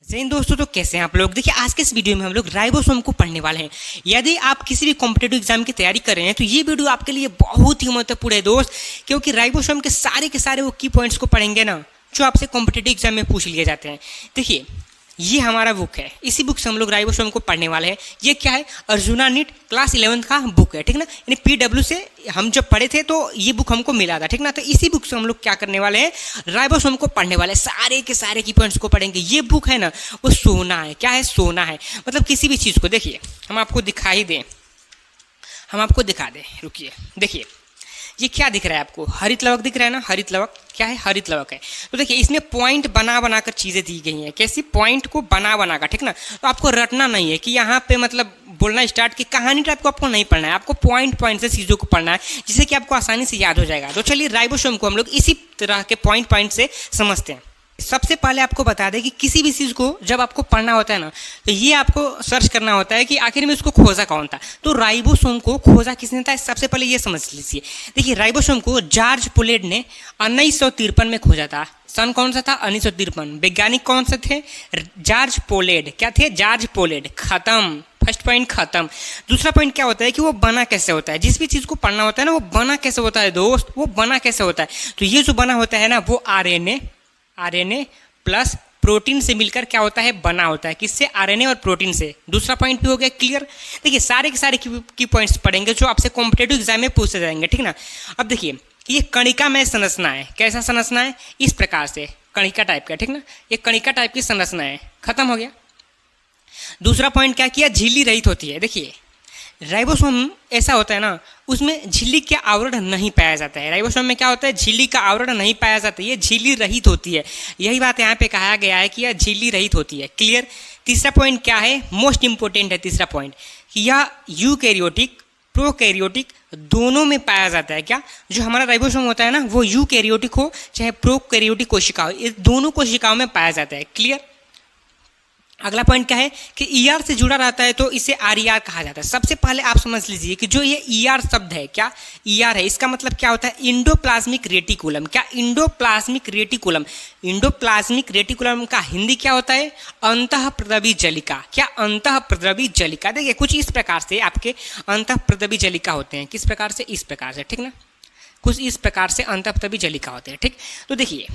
जय हिंद दोस्तों, तो कैसे हैं आप लोग। देखिए आज के इस वीडियो में हम लोग राइबोसोम को पढ़ने वाले हैं। यदि आप किसी भी कॉम्पिटेटिव एग्जाम की तैयारी कर रहे हैं तो ये वीडियो आपके लिए बहुत ही महत्वपूर्ण है दोस्त, क्योंकि राइबोसोम के सारे वो की पॉइंट्स को पढ़ेंगे ना जो आपसे कॉम्पिटेटिव एग्जाम में पूछ लिए जाते हैं। देखिए ये हमारा बुक है, इसी बुक से हम लोग राइबोसोम को पढ़ने वाले हैं। ये क्या है, अर्जुना नीट क्लास 11 का बुक है, ठीक ना। यानी PW से हम जब पढ़े थे तो ये बुक हमको मिला था, ठीक ना। तो इसी बुक से हम लोग क्या करने वाले हैं, राइबोसोम को पढ़ने वाले हैं। सारे के सारे की पॉइंट्स को पढ़ेंगे। ये बुक है ना वो सोना है। क्या है, सोना है। मतलब किसी भी चीज़ को देखिए हम आपको दिखाई दें, हम आपको दिखा दें, रुकिए। देखिए ये क्या दिख रहा है आपको, हरित लवक दिख रहा है ना। हरित लवक क्या है, हरित लवक है। तो देखिए इसमें पॉइंट बना बना कर चीज़ें दी गई हैं। कैसी, पॉइंट को बना बना कर, ठीक ना। तो आपको रटना नहीं है कि यहाँ पे मतलब बोलना स्टार्ट की कहानी टाइप को आपको नहीं पढ़ना है, आपको पॉइंट पॉइंट से चीज़ों को पढ़ना है जिससे कि आपको आसानी से याद हो जाएगा। तो चलिए राइबोसोम को हम लोग इसी तरह के पॉइंट पॉइंट से समझते हैं। सबसे पहले आपको बता दें कि किसी भी चीज़ को जब आपको पढ़ना होता है ना तो ये आपको सर्च करना होता है कि आखिर में उसको खोजा कौन था। तो राइबोसोम को खोजा किसने था, सबसे पहले ये समझ लीजिए। देखिए राइबोसोम को जॉर्ज पोलेट ने 1953 में खोजा था। सन कौन सा था, 1953। वैज्ञानिक कौन से थे, जॉर्ज पोलेट। क्या थे, जॉर्ज पोलेट। खत्म, फर्स्ट पॉइंट खत्म। दूसरा पॉइंट क्या होता है कि वो बना कैसे होता है। जिस भी चीज़ को पढ़ना होता है ना वो बना कैसे होता है दोस्त, वो बना कैसे होता है। तो ये जो बना होता है ना वो आरएनए प्लस प्रोटीन से मिलकर क्या होता है, बना होता है। किससे, आरएनए और प्रोटीन से। दूसरा पॉइंट भी हो गया क्लियर। देखिए सारे के सारे की पॉइंट्स पढ़ेंगे जो आपसे कॉम्पिटेटिव एग्जाम में पूछे जाएंगे, ठीक ना। अब देखिए ये कणिकामय संरचना है। कैसा संरचना है, इस प्रकार से कणिका टाइप का, ठीक ना। ये कणिका टाइप की संरचना है, खत्म हो गया। दूसरा पॉइंट क्या किया, झिल्ली रहित होती है। देखिए राइबोसोम ऐसा होता है ना उसमें झिल्ली का आवरण नहीं पाया जाता है। राइबोसोम में क्या होता है, झिल्ली का आवरण नहीं पाया जाता, ये झिल्ली रहित होती है। यही बात यहाँ पे कहा गया है कि यह झिल्ली रहित होती है, क्लियर। तीसरा पॉइंट क्या है, मोस्ट इंपोर्टेंट है तीसरा पॉइंट, कि यह यूकैरियोटिक प्रोकैरियोटिक दोनों में पाया जाता है। क्या, जो हमारा राइबोसोम होता है ना वो यूकैरियोटिक हो चाहे प्रोकैरियोटिक कोशिका हो, ये दोनों कोशिकाओं में पाया जाता है, क्लियर। अगला पॉइंट क्या है कि ER से जुड़ा रहता है तो इसे RER कहा जाता है। सबसे पहले आप समझ लीजिए कि जो ये ER शब्द है, क्या ER है, इसका मतलब क्या होता है, इंडोप्लाज्मिक रेटिकुलम। क्या, इंडोप्लाज्मिक रेटिकुलम। इंडोप्लाज्मिक रेटिकुलम का हिंदी क्या होता है, अंतःप्रद्रवी जलिका। क्या, अंतःप्रद्रवी जलिका। देखिए कुछ इस प्रकार से आपके अंतःप्रद्रवी जलिका होते हैं। किस प्रकार से, इस प्रकार से, ठीक ना। कुछ इस प्रकार से अंतःप्रद्रवी जलिका होते हैं, ठीक। तो देखिए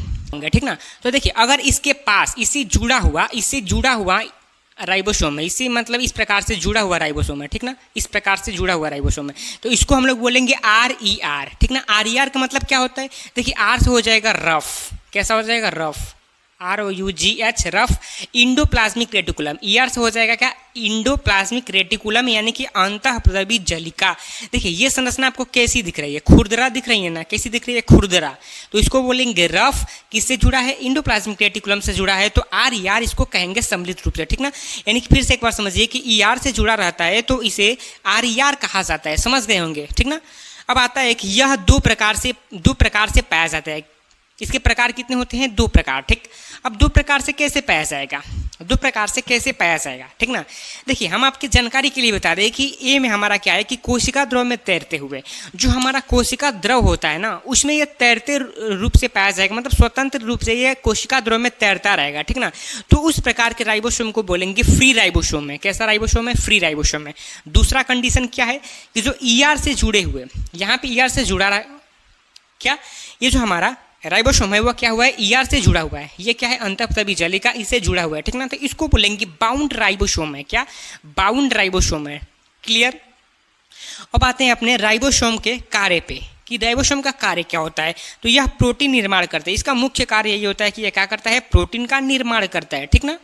ठीक ना। तो देखिए अगर इसके पास इससे जुड़ा हुआ राइबोसोम है, इसी मतलब इस प्रकार से जुड़ा हुआ राइबोसोम है, ठीक ना। इस प्रकार से जुड़ा हुआ राइबोसोम है तो इसको हम लोग बोलेंगे RER, ठीक ना। RER का मतलब क्या होता है, देखिए R से हो जाएगा रफ। कैसा हो जाएगा, rough, ROUGH, rough. Endoplasmic reticulum, ER से हो जाएगा क्या, इंडोप्लाज्मिक रेटिकुलम यानी कि अंतःप्रद्रवी जलिका। देखिए ये संरचना आपको कैसी दिख रही है, खुरदरा दिख रही है ना, कैसी दिख रही है, खुरदरा। तो इसको बोलेंगे रफ। किससे जुड़ा है, इंडोप्लाज्मिक रेटिकुलम से जुड़ा है तो RER इसको कहेंगे सम्मिलित रूप से, ठीक ना। यानी कि फिर से एक बार समझिए कि ER से जुड़ा रहता है तो इसे RER कहा जाता है, समझ गए होंगे, ठीक ना। अब आता है कि यह दो प्रकार से पाया जाता है। इसके प्रकार कितने होते हैं, 2 प्रकार, ठीक। अब 2 प्रकार से कैसे पाया जाएगा, 2 प्रकार से कैसे पाया जाएगा, ठीक ना। देखिए हम आपकी जानकारी के लिए बता दें कि ए में हमारा क्या है कि कोशिका द्रव में तैरते हुए, जो हमारा कोशिका द्रव होता है ना उसमें यह तैरते रूप से पाया जाएगा, मतलब स्वतंत्र रूप से यह कोशिका द्रव में तैरता रहेगा, ठीक ना। तो उस प्रकार के राइबोसोम को बोलेंगे फ्री राइबोसोम है। कैसा राइबोसोम है, फ्री राइबोसोम है। दूसरा कंडीशन क्या है कि जो ER से जुड़े हुए, यहाँ पे ER से जुड़ा रहा, क्या, ये जो हमारा राइबोसोम है वो क्या हुआ है, ER से जुड़ा हुआ है। ये क्या है, अंतःप्रद्रवी जलिका, इससे जुड़ा हुआ है, ठीक ना। तो इसको बोलेंगे बाउंड राइबोसोम है। क्या, बाउंड राइबोसोम है, क्लियर। अब आते हैं अपने राइबोसोम के कार्य पे कि राइबोसोम का कार्य क्या होता है। तो यह प्रोटीन निर्माण करता है। इसका मुख्य कार्य यही होता है कि यह क्या करता है, प्रोटीन का निर्माण करता है, ठीक ना।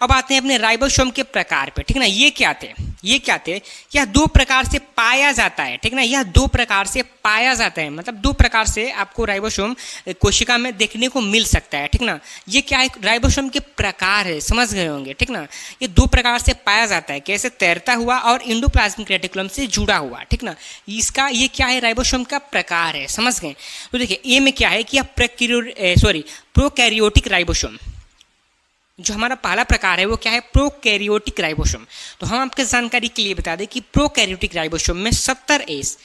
अब आते हैं अपने राइबोसोम के प्रकार पे, ठीक ना। ये क्या थे, यह 2 प्रकार से पाया जाता है, ठीक ना। यह 2 प्रकार से पाया जाता है, मतलब 2 प्रकार से आपको राइबोसोम कोशिका में देखने को मिल सकता है, ठीक ना। ये क्या है, राइबोसोम के प्रकार है, समझ गए होंगे, ठीक ना। ये 2 प्रकार से पाया जाता है, कैसे, तैरता हुआ और इंडोप्लाज्मिक रेटिकुलम से जुड़ा हुआ, ठीक ना। इसका ये क्या है, राइबोसोम का प्रकार है, समझ गए। तो देखिए ए में क्या है कि यह प्रोकैरियोटिक राइबोसोम, जो हमारा पहला प्रकार है वो क्या है, प्रोकैरियोटिक राइबोसोम। तो हम आपके जानकारी के लिए बता दें कि प्रोकैरियोटिक राइबोसोम में 70S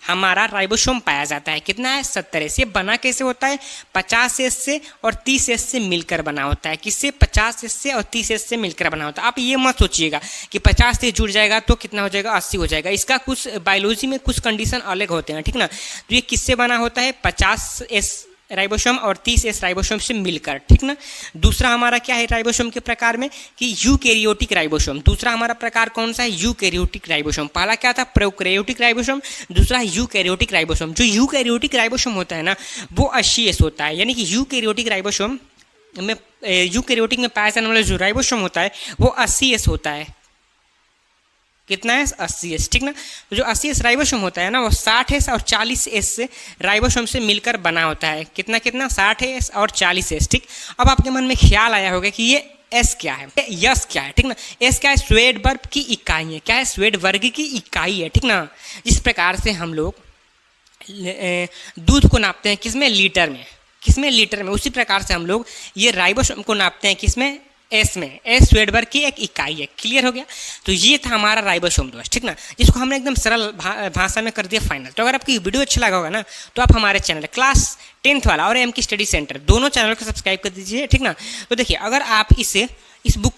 हमारा राइबोसोम पाया जाता है। कितना है, 70S। ये बना कैसे होता है, 50S से और 30S से मिलकर बना होता है। किससे, 50S से और 30S से मिलकर बना होता है। आप ये मत सोचिएगा कि 50 से जुड़ जाएगा तो कितना हो जाएगा, 80 हो जाएगा। इसका कुछ बायोलॉजी में कुछ कंडीशन अलग होते हैं, ठीक ना। तो ये किससे बना होता है, 50S राइबोसोम और 30S राइबोसोम से मिलकर, ठीक ना। दूसरा हमारा क्या है राइबोसोम के प्रकार में कि यूकैरियोटिक राइबोसोम। दूसरा हमारा प्रकार कौन सा है, यूकैरियोटिक राइबोसोम। पहला क्या था, प्रोकैरियोटिक राइबोसोम, दूसरा यूकैरियोटिक राइबोसोम। जो यूकैरियोटिक राइबोसोम होता है ना वो 80S होता है, यानी कि यूकैरियोटिक राइबोसोम में यूकैरियोटिक में पाया जाने वाला जो राइबोसोम होता है वो 80S होता है। कितना है, 80S, ठीक ना। तो जो 80S राइबोसोम होता है ना वो 60S और 40S से राइबोसोम से मिलकर बना होता है। कितना कितना, 60S और 40S, ठीक। अब आपके मन में ख्याल आया होगा कि ये S क्या है, यस क्या है, ठीक ना। S क्या है, स्वेडवर्ग की इकाई है। क्या है, स्वेडवर्ग की इकाई है, ठीक ना। जिस प्रकार से हम लोग दूध को नापते हैं किसमें, लीटर में, किसमें, लीटर में, उसी प्रकार से हम लोग ये राइबोसोम को नापते हैं किसमें, एस में। एस स्वेडवर्ग की एक इकाई है। क्लियर हो गया। तो ये था हमारा राइबोसोम दोस्त, ठीक ना, जिसको हमने एकदम सरल भाषा में कर दिया फाइनल। तो अगर आपकी वीडियो अच्छा लगा होगा ना तो आप हमारे चैनल क्लास 10th वाला और एम की स्टडी सेंटर दोनों चैनल को सब्सक्राइब कर दीजिए, ठीक ना। तो देखिए अगर आप इस बुक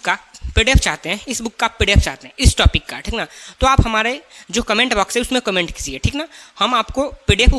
का PDF चाहते हैं, इस बुक का PDF चाहते हैं इस टॉपिक का, ठीक ना, तो आप हमारे जो कमेंट बॉक्स है उसमें कमेंट कीजिए, ठीक ना। हम आपको PDF